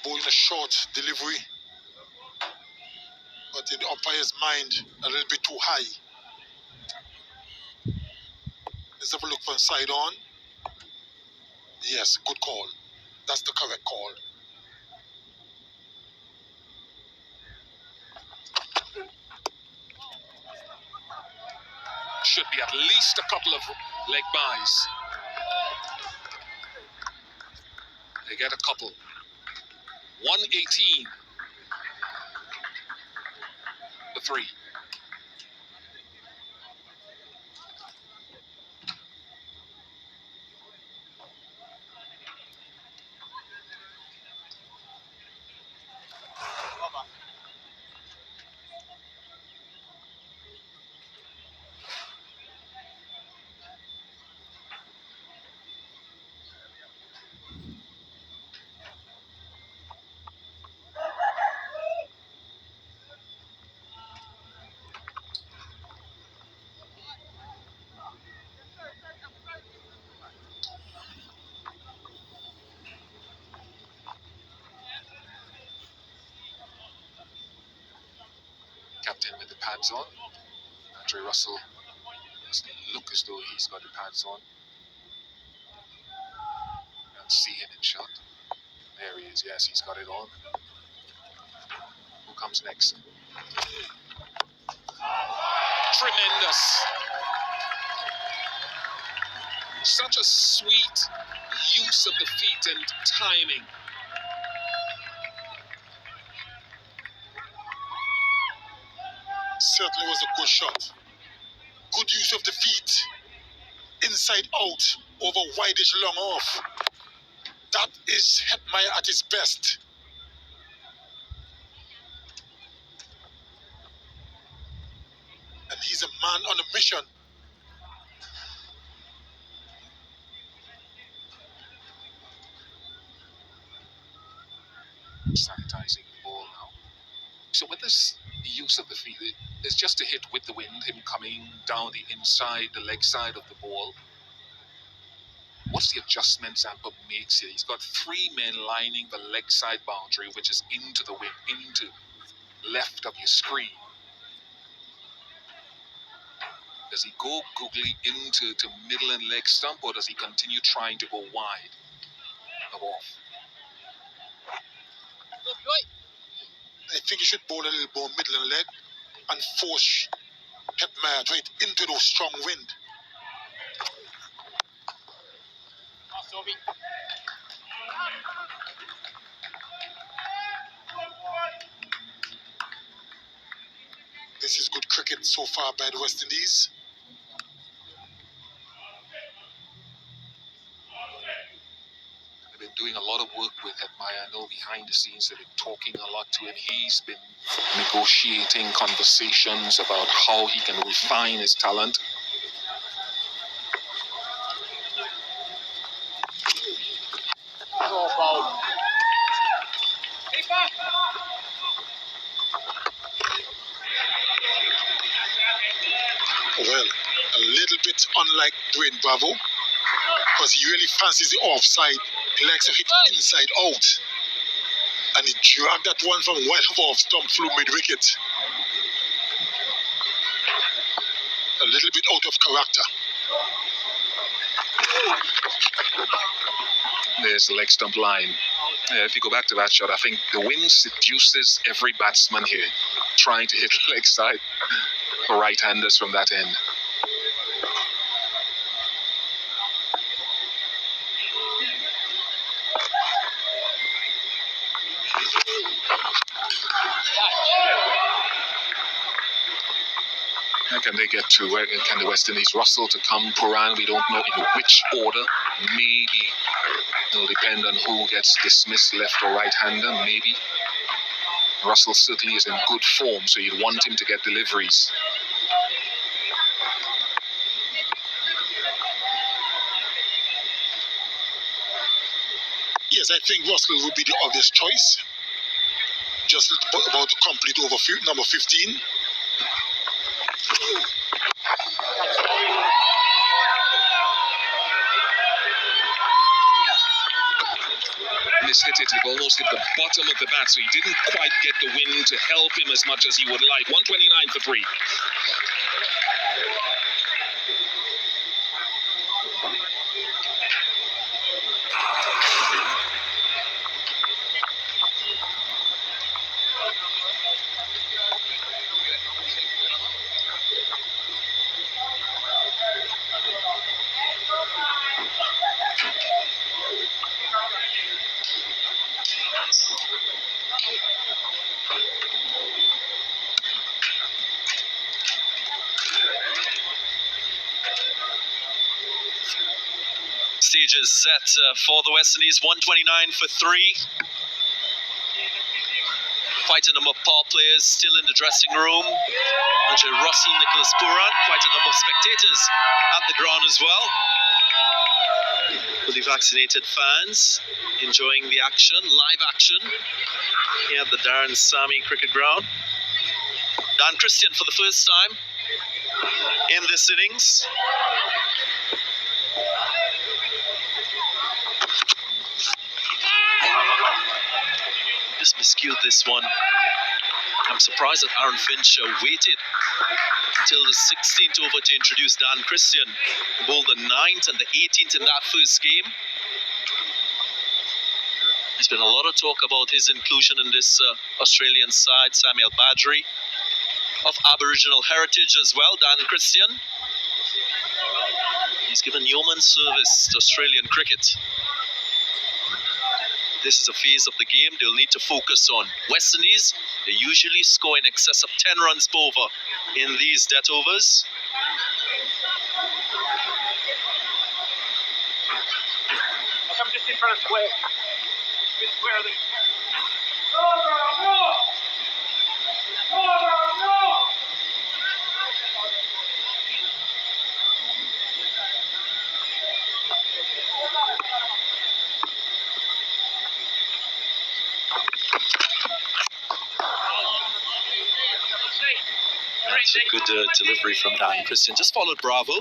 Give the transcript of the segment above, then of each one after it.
bowling a short delivery, but in the umpire's mind, a little bit too high. Let's have a look from side on. Yes, good call. That's the correct call. Should be at least a couple of leg byes. They get a couple. 118 for 3. Captain with the pads on. Andre Russell doesn't look as though he's got the pads on. Can't see him in shot. There he is, yes, he's got it on. Who comes next? Tremendous! Such a sweet use of the feet and timing. Certainly was a good shot. Good use of the feet. Inside out, over wideish long off. That is Hetmeyer at his best. And he's a man on a mission. Sanitizing the ball now. So with this use of the feet, it's just a hit with the wind, him coming down the inside, the leg side of the ball. What's the adjustment Zampa makes here? He's got 3 men lining the leg side boundary, which is into the wind, into left of your screen. Does he go googly into middle and leg stump, or does he continue trying to go wide of off? I think he should bowl a little more middle and leg and force Hetmeyer right into those strong wind. This is good cricket so far by the West Indies. They've been doing a lot of work with Hetmeyer. I know behind the scenes they've been talking a lot to him. He's been negotiating conversations about how he can refine his talent. Well, a little bit unlike Dwayne Bravo, because he really fancies the offside. He likes to hit inside out. And he dragged that one from well off stump through mid-wicket. A little bit out of character. There's the leg stump line. Yeah, if you go back to that shot, I think the wind seduces every batsman here, trying to hit leg side for right-handers from that end. How can they get to where can the West Indies? Russell to come, Puran, we don't know in which order. Maybe it'll depend on who gets dismissed, left or right-hander, maybe. Russell certainly is in good form, so you'd want him to get deliveries. Yes, I think Russell would be the obvious choice. Just about to complete over number 15. mishit it. It almost hit the bottom of the bat, so he didn't quite get the wind to help him as much as he would like. 129 for 3. Stage is set for the West Indies. 129 for 3. Quite a number of power players still in the dressing room. Andre Russell, Nicholas Puran, quite a number of spectators at the ground as well. Fully vaccinated fans enjoying the action, live action here at the Darren Sami Cricket Ground. Dan Christian for the first time in this innings. Just miscued this one. I'm surprised that Aaron Finch waited until the 16th over to introduce Dan Christian, who bowled the 9th and the 18th in that first game. There's been a lot of talk about his inclusion in this Australian side. Samuel Badri, of Aboriginal heritage as well, Dan Christian. He's given yeoman service to Australian cricket. This is a phase of the game they'll need to focus on. West Indies, they usually score in excess of 10 runs per over in these death overs. I'm just in front of square. Square the... That's a good delivery from Dan Christian. Just followed Bravo.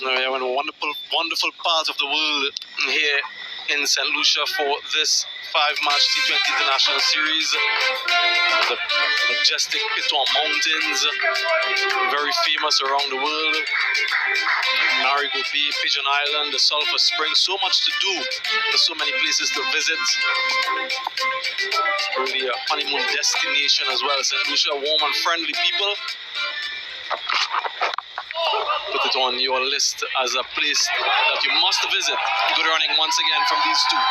Yeah, we're in a wonderful part of the world here in St. Lucia for this 5-match T20 International Series. The majestic Piton Mountains, very famous around the world. Marigot Bay, Pigeon Island, the Sulphur Springs, so much to do. There's so many places to visit. It's really a honeymoon destination as well. St. Lucia, warm and friendly people. Put it on your list as a place that you must visit. Good running once again from these two.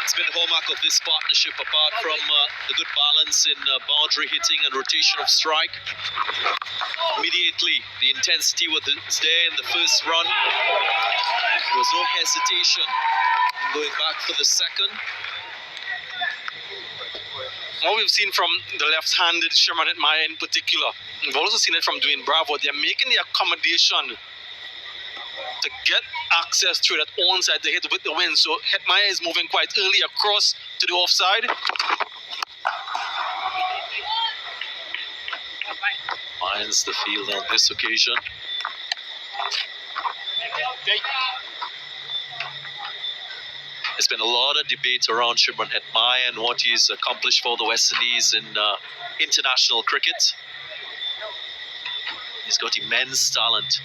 It's been a hallmark of this partnership, apart from the good balance in boundary hitting and rotation of strike. Immediately, the intensity was there in the first run. There was no hesitation in going back for the second. What we've seen from the left-handed Sherman Hetmyer in particular, we've also seen it from Dwayne Bravo. They're making the accommodation to get access through that onside to hit with the wind. So Hetmyer is moving quite early across to the offside. Finds the field on this occasion. There's been a lot of debate around Shimron Hetmyer and what he's accomplished for the West Indies in international cricket. He's got immense talent.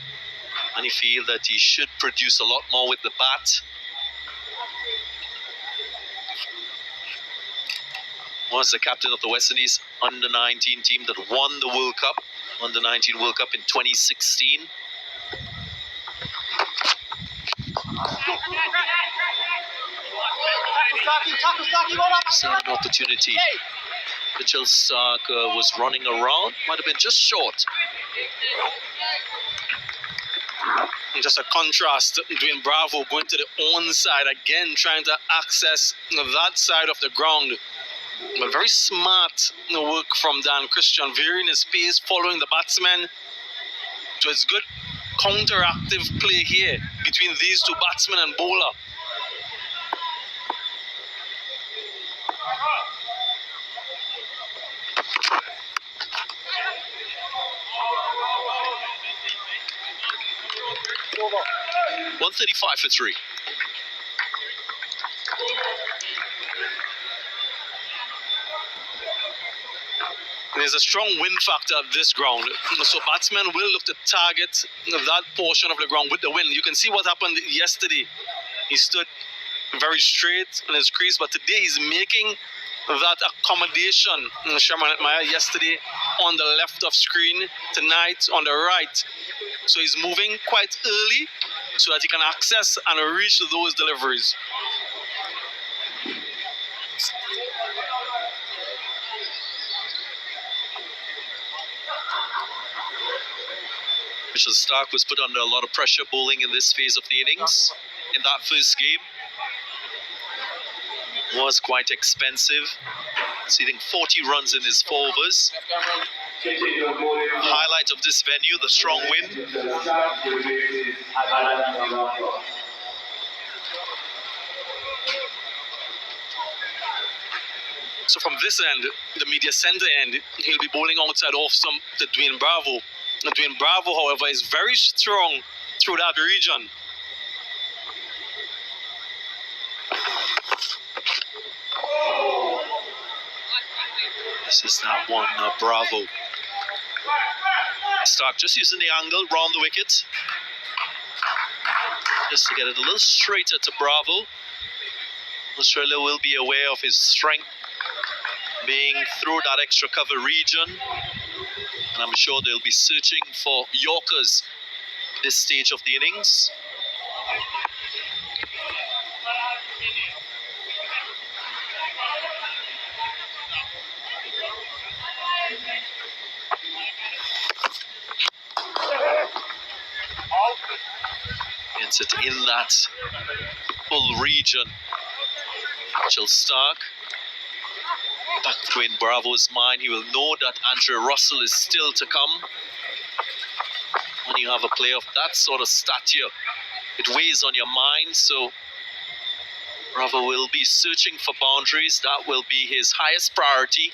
Many feel that he should produce a lot more with the bat. Was the captain of the West Indies under-19 team that won the World Cup, under-19 World Cup in 2016. Same opportunity. Mitchell Stark was running around, might have been just short. Just a contrast between Bravo going to the onside again, trying to access that side of the ground. But very smart work from Dan Christian, varying his pace, following the batsman. So it's good counteractive play here between these two, batsman and bowler. $135 for 3. There's a strong wind factor at this ground, so batsmen will look to target that portion of the ground with the wind. You can see what happened yesterday. He stood very straight in his crease, but today he's making that accommodation. Sherman Atmire yesterday on the left of screen, tonight on the right. So he's moving quite early so that he can access and reach those deliveries. Mitchell Stark was put under a lot of pressure bowling in this phase of the innings. In that first game, was quite expensive, conceding 40 runs in his 4 overs. Highlight of this venue, the strong wind. So from this end, the media center end, he'll be bowling outside off some to Dwayne Bravo. Dwayne Bravo, however, is very strong through that region. This is that one, Bravo. Stark just using the angle round the wicket, just to get it a little straighter to Bravo. Australia will be aware of his strength being through that extra cover region, and I'm sure they'll be searching for Yorkers this stage of the innings. Gets it in that full region. Mitchell Stark. Back to Dwayne Bravo's mind, he will know that Andrew Russell is still to come. When you have a player of that sort of stature, it weighs on your mind, so Bravo will be searching for boundaries. That will be his highest priority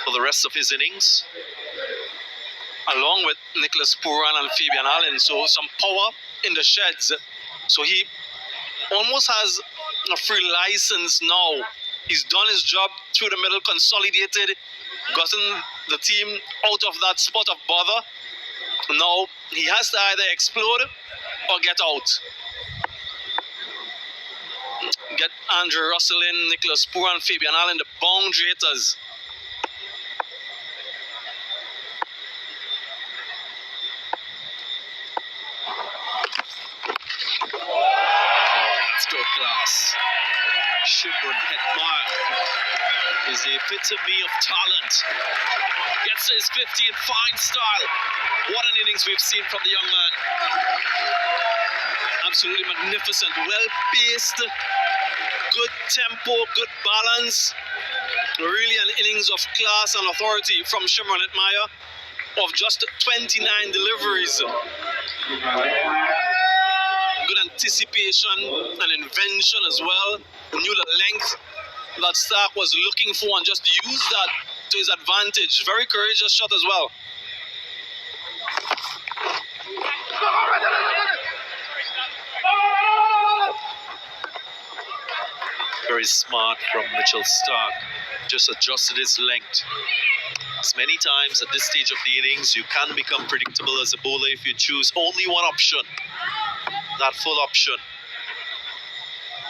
for the rest of his innings. Along with Nicholas Pooran and Fabian Allen, so some power in the sheds. So he almost has a free license now. He's done his job through the middle, consolidated, gotten the team out of that spot of bother. Now he has to either explode or get out. Get Andrew Russell in, Nicholas Pooran, Fabian Allen, the boundary hitters. That's good class. Shimron Hetmeyer is the epitome of talent. Gets his 50 in fine style. What an innings we've seen from the young man. Absolutely magnificent, well-paced, good tempo, good balance. Really an innings of class and authority from Shimron Hetmeyer of just 29 deliveries. Good anticipation and invention as well. Knew the length that Stark was looking for and just used that to his advantage. Very courageous shot as well. Very smart from Mitchell Stark. Just adjusted his length. As many times at this stage of the innings, you can become predictable as a bowler if you choose only one option. That full option.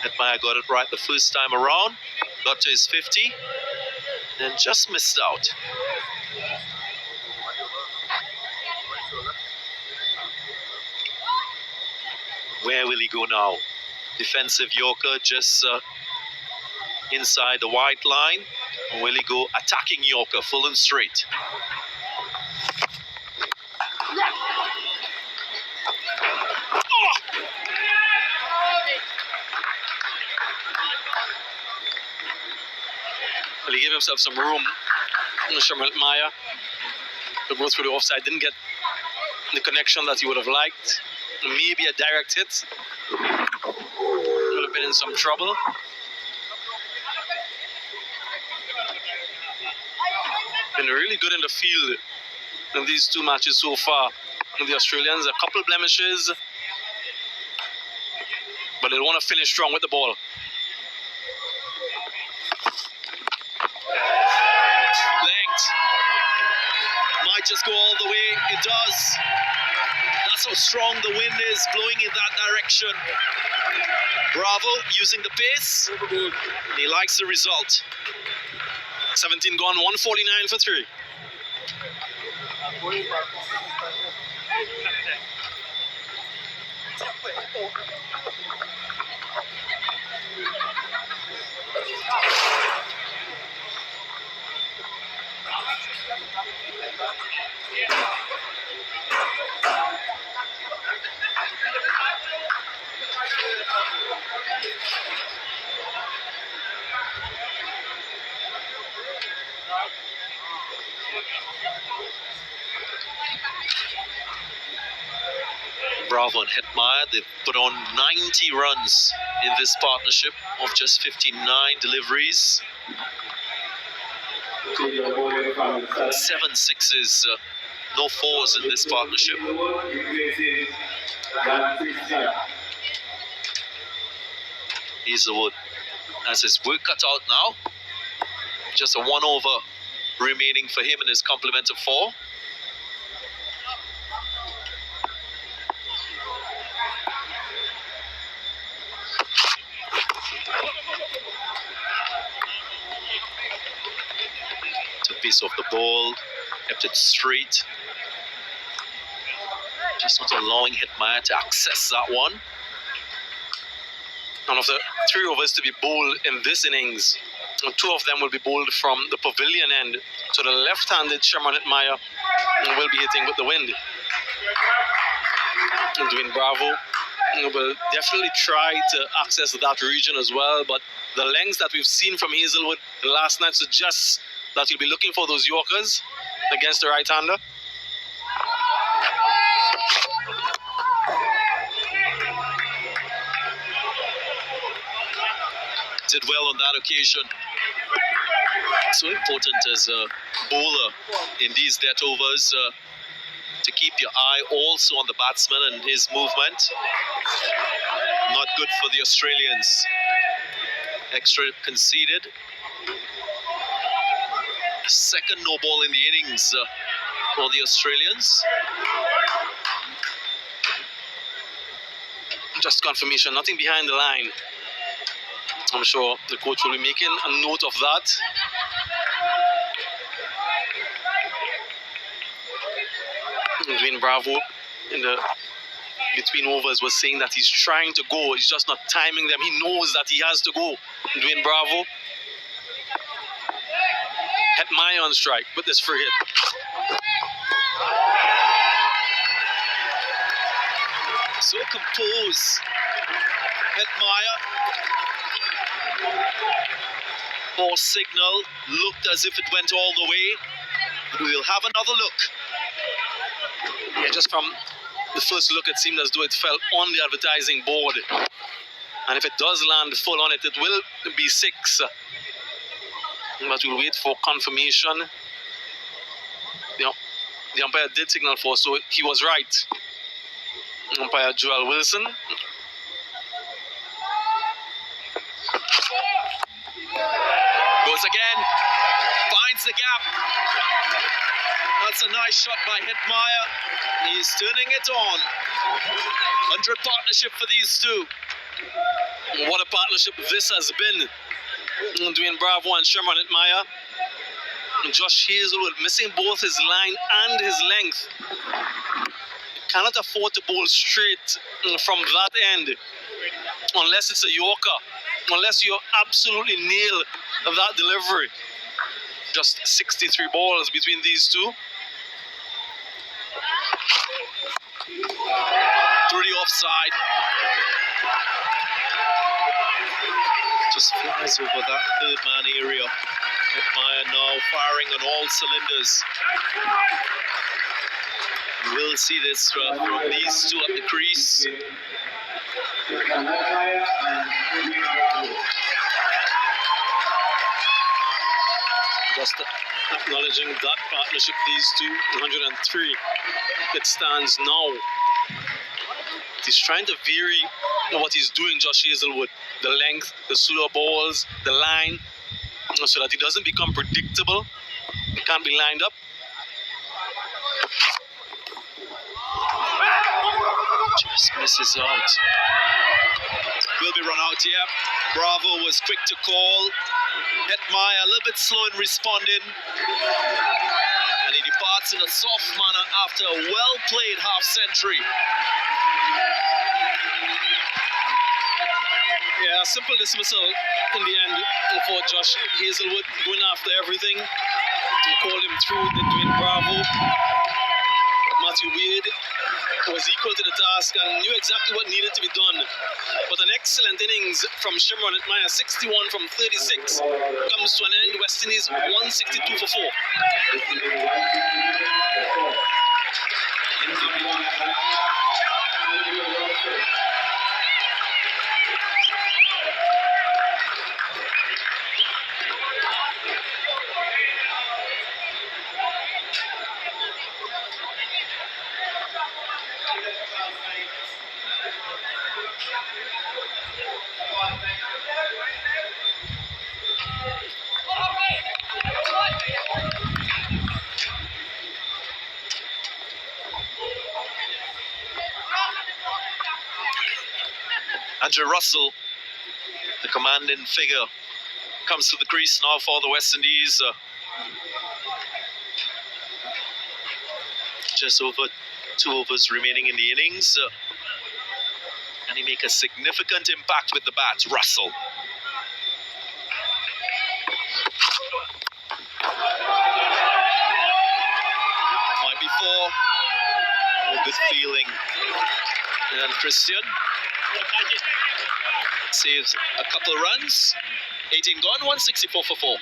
Hetmeyer got it right the first time around. Got to his 50. And just missed out. Where will he go now? Defensive Yorker just inside the white line. Or will he go attacking Yorker full and straight? Well, he gave himself some room. Shimron Hetmeyer to go through the offside. Didn't get the connection that he would have liked. Maybe a direct hit. Would have been in some trouble. Been really good in the field in these 2 matches so far. The Australians, a couple blemishes, but they want to finish strong with the ball. Length. just go all the way? It does. That's how strong the wind is blowing in that direction. Bravo using the pace. And he likes the result. 17 gone, 149 for 3. Bravo and Hetmeyer, they've put on 90 runs in this partnership of just 59 deliveries. 7 sixes, no fours in this partnership. Hazelwood has his work cut out now. Just a 1 over remaining for him in his complement of 4. Took a piece off the ball, kept it straight. Just not allowing Hetmeyer to access that one. None of the 3 overs to be bowled in this innings. 2 of them will be bowled from the pavilion end. So the left-handed Sherman Hetmeyer will be hitting with the wind. And Dwayne Bravo will definitely try to access that region as well, but the lengths that we've seen from Hazelwood last night suggests that he'll be looking for those Yorkers against the right-hander. Did well on that occasion. So important as a bowler in these death overs to keep your eye also on the batsman and his movement. Not good for the Australians. Extra conceded. Second no ball in the innings for the Australians. Just confirmation, nothing behind the line. I'm sure the coach will be making a note of that. Dwayne Bravo in the between overs was saying that he's trying to go, he's just not timing them. He knows that he has to go. Dwayne Bravo. Hetmeyer on strike with this free hit. So composed. Hetmeyer. Ball signal looked as if it went all the way, but we'll have another look. Yeah, just from the first look, it seemed as though it fell on the advertising board. And if it does land full on it, it will be 6. But we'll wait for confirmation. The umpire did signal 4, so he was right. Umpire Joel Wilson. Goes again, finds the gap. That's a nice shot by Hetmeyer. He's turning it on. 100 partnership for these two. What a partnership this has been. Dwayne Bravo and Sherman Hetmeyer. Josh Hazelwood missing both his line and his length. Cannot afford to bowl straight from that end unless it's a Yorker. Unless you absolutely nail that delivery. Just 63 balls between these two. Through the offside. Just flies over that third man area. Hetmeyer now firing on all cylinders. We'll see this from these two at the crease. Just acknowledging that partnership, these two, 103. It stands now. He's trying to vary what he's doing, Josh Hazelwood. The length, the slower balls, the line, so that he doesn't become predictable. It can't be lined up. Just misses out. Will be run out here. Bravo was quick to call. Hetmeyer a little bit slow in responding. And he departs in a soft manner after a well-played half-century. Yeah, simple dismissal in the end for Josh Hazelwood, going after everything. He called him through the Dwayne Bravo. Matthew Wade was equal to the task and knew exactly what needed to be done. But an excellent innings from Shimron Hetmeyer, 61 from 36, comes to an end. West Indies 162 for 4. Andrew Russell, the commanding figure, comes to the crease now for the West Indies. Just over 2 overs remaining in the innings. And he make a significant impact with the bat, Russell. Might be 4. A good feeling. And Christian saves a couple of runs. 18 gone, 164 for 4.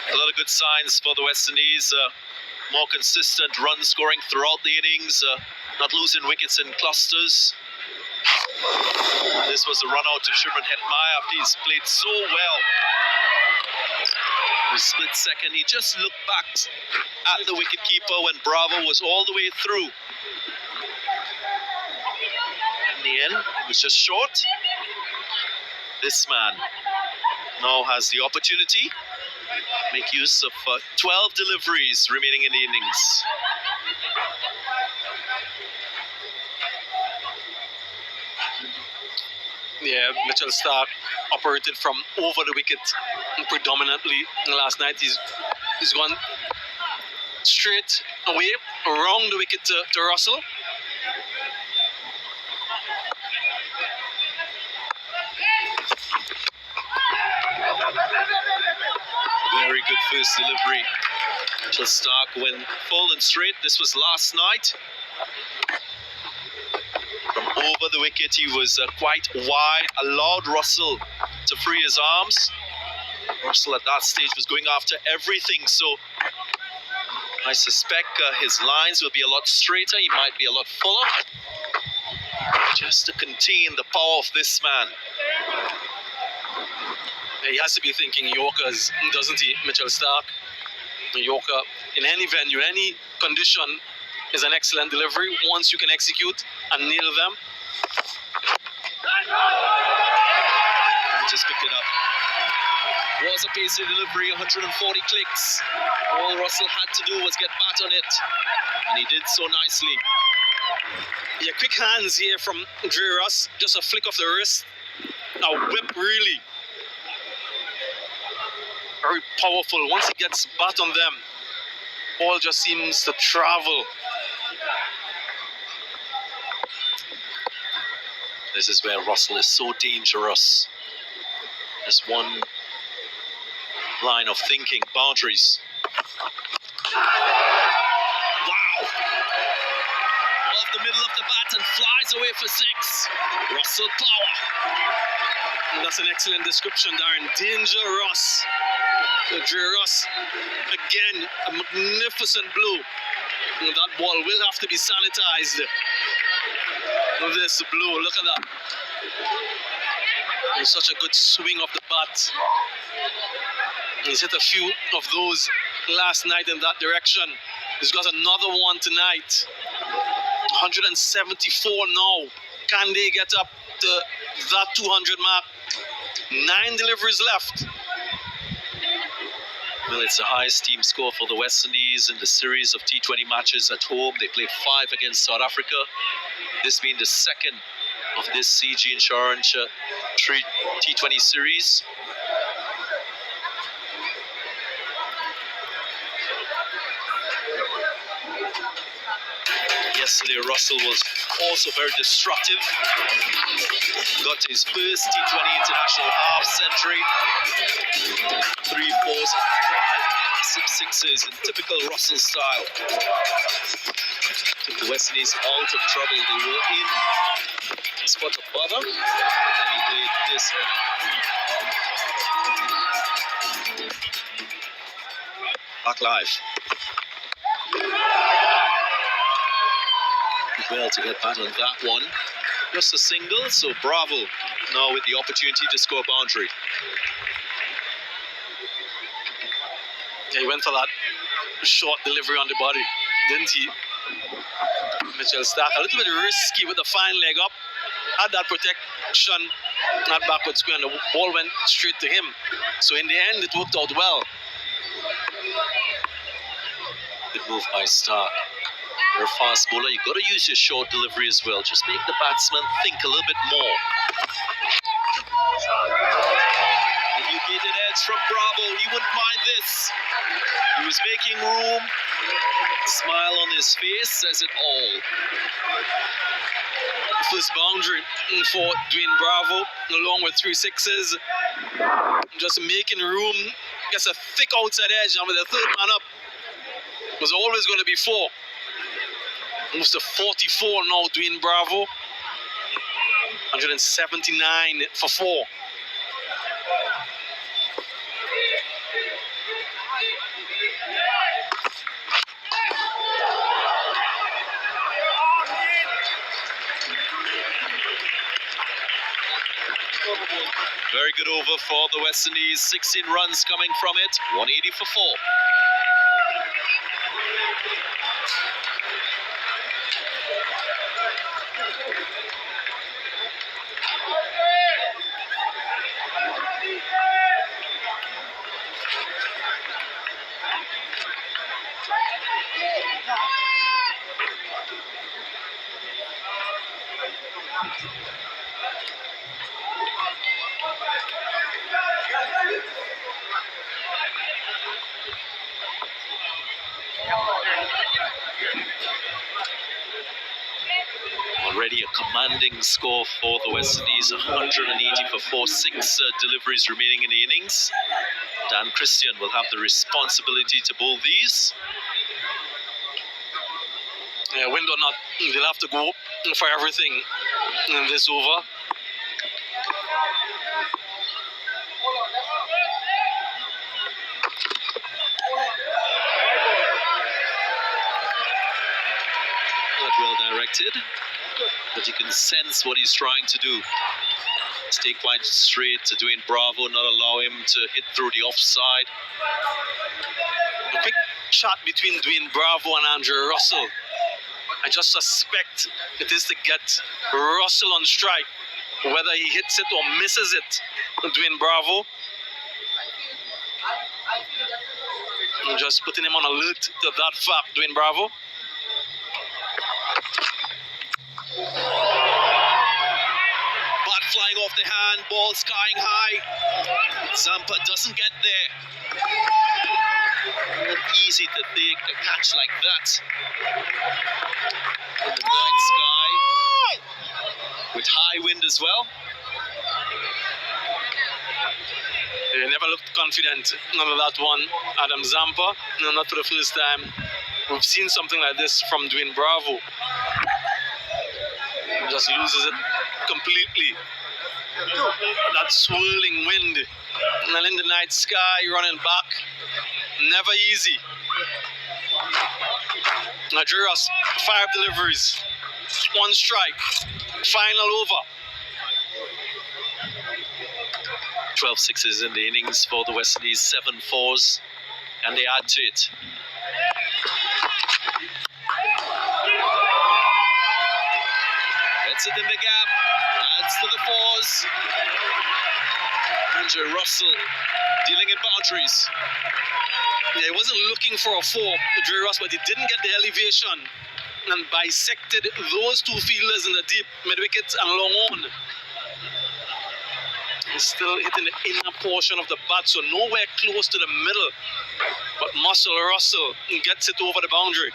A lot of good signs for the West Indies. More consistent run scoring throughout the innings. Not losing wickets in clusters. This was a run out of Shimron Hetmeyer after he's played so well. In a split second, he just looked back at the wicketkeeper when Bravo was all the way through. In the end, it was just short. This man now has the opportunity make use of 12 deliveries remaining in the innings. Yeah, Mitchell Stark operated from over the wicket predominantly last night. He's gone straight away around the wicket to Russell. Very good first delivery. Mitchell Stark went full and straight. This was last night. From over the wicket, he was quite wide, allowed Russell to free his arms. Russell at that stage was going after everything, so I suspect his lines will be a lot straighter. He might be a lot fuller, just to contain the power of this man. He has to be thinking Yorkers, doesn't he, Mitchell Stark? A Yorker in any venue, any condition, is an excellent delivery once you can execute and nail them. He just picked it up. Was a pacey delivery, 140 clicks. All Russell had to do was get bat on it, and he did so nicely. Yeah, quick hands here from Dre Russ. Just a flick of the wrist. A whip, really. Very powerful. Once he gets bat on them, ball just seems to travel. This is where Russell is so dangerous. There's one line of thinking, boundaries. Wow! Off the middle of the bat and flies away for 6. Russell power. And that's an excellent description, Darren. Danger Ross. Dre Ross, again, a magnificent blow. And that ball will have to be sanitized. With this blow, look at that. And such a good swing of the bat. He's hit a few of those last night in that direction. He's got another one tonight. 174 now. Can they get up to that 200 mark? 9 deliveries left. Well, it's the highest team score for the West Indies in the series of T20 matches at home. They played 5 against South Africa. This being the second of this CG Insurance T20 series. Yesterday, Russell was also very destructive. Got his first T20 international half century. 3 fours and 5 massive sixes in typical Russell style. Took the West Indies out of trouble. They were in a spot of bother. And he played this. Back live. Well to get back on that one. Just a single, so Bravo now with the opportunity to score a boundary. Yeah, he went for that short delivery on the body, didn't he? Mitchell Stark, a little bit risky with the fine leg up. Had that protection, not backward square, and the ball went straight to him. So in the end, it worked out well. Good move by Stark. You're a fast bowler, you've got to use your short delivery as well. Just make the batsman think a little bit more. Educated edge from Bravo, he wouldn't mind this. He was making room. Smile on his face says it all. First boundary for Dwayne Bravo, along with 3 sixes. Just making room. Gets a thick outside edge, and with the third man up, was always going to be 4. Moves to 44 now, Dwayne Bravo. 179 for 4. Very good over for the West Indies. 16 runs coming from it. 180 for 4. Already a commanding score for the West Indies, 180 for 4, 6 deliveries remaining in the innings. Dan Christian will have the responsibility to bowl these. Yeah, wind or not, they'll have to go for everything in this over. Not well directed, but you can sense what he's trying to do. Stay quite straight to Dwayne Bravo, not allow him to hit through the offside. A quick shot between Dwayne Bravo and Andrew Russell. I just suspect it is to get Russell on strike. Whether he hits it or misses it, Dwayne Bravo. I'm just putting him on alert to that fact, Dwayne Bravo. Bat flying off the hand, ball skying high. Zampa doesn't get there. Not easy to take a catch like that in the night sky with high wind as well. They never looked confident under that one, Adam Zampa. No, not for the first time. We've seen something like this from Dwayne Bravo. just loses it completely. That swirling wind and in the night sky running back. Never easy. Nigeria's 5 deliveries, 1 strike, final over. 12 sixes in the innings for the West Indies, 7 fours, and they add to it. Gets it in the gap, adds to the fours. Andrew Russell dealing in boundaries. Yeah, he wasn't looking for a 4, Jerry Ross, but he didn't get the elevation and bisected those 2 fielders in the deep mid-wicket and long on. He's still hitting the inner portion of the bat, so nowhere close to the middle. But Muscle Russell gets it over the boundary.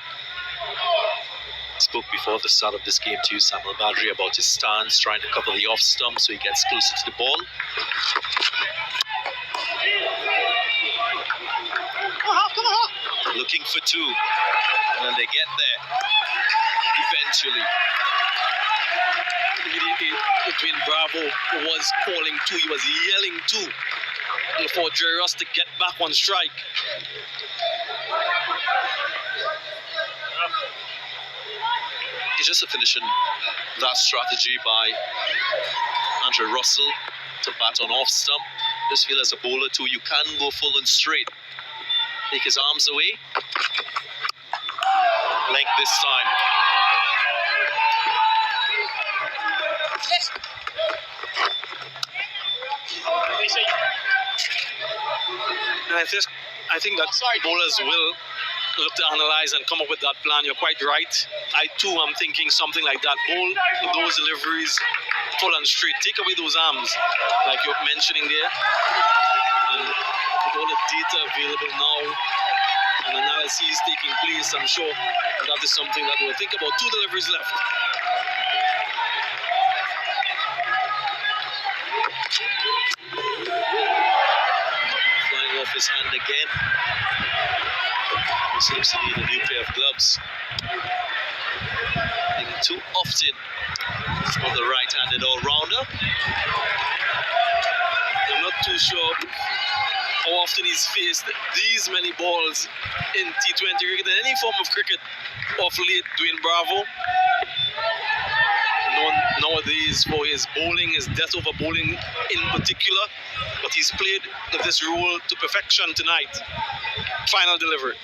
Spoke before the start of this game to you, Samuel Badri, about his stance, trying to cover the off stump so he gets closer to the ball. Looking for 2, and then they get there eventually. Immediately between Bravo was calling 2, he was yelling 2 for Jerry Ross to get back on strike. It's just a finishing that strategy by Andrew Russell to bat on off stump. Just feel as a bowler too, you can go full and straight. Take his arms away. Length this time. And I think that bowlers will look to analyze and come up with that plan. You're quite right. I too am thinking something like that. Bowl those deliveries full and straight. Take away those arms, like you're mentioning there. And with all the data available now and analysis taking place, I'm sure that is something that we'll think about. 2 deliveries left. Flying off his hand again. He seems to need a new pair of gloves. I think too often for the right-handed all-rounder. I'm not too sure how often he's faced these many balls in T20 cricket, in any form of cricket of late, Dwayne Bravo. Known nowadays for his bowling, his death over bowling in particular, but he's played this role to perfection tonight. Final delivery.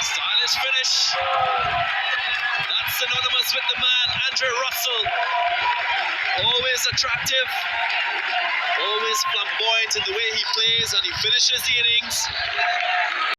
Stylish finish. That's synonymous with the man, Andrew Russell. Always attractive, always flamboyant in the way he plays, and he finishes the innings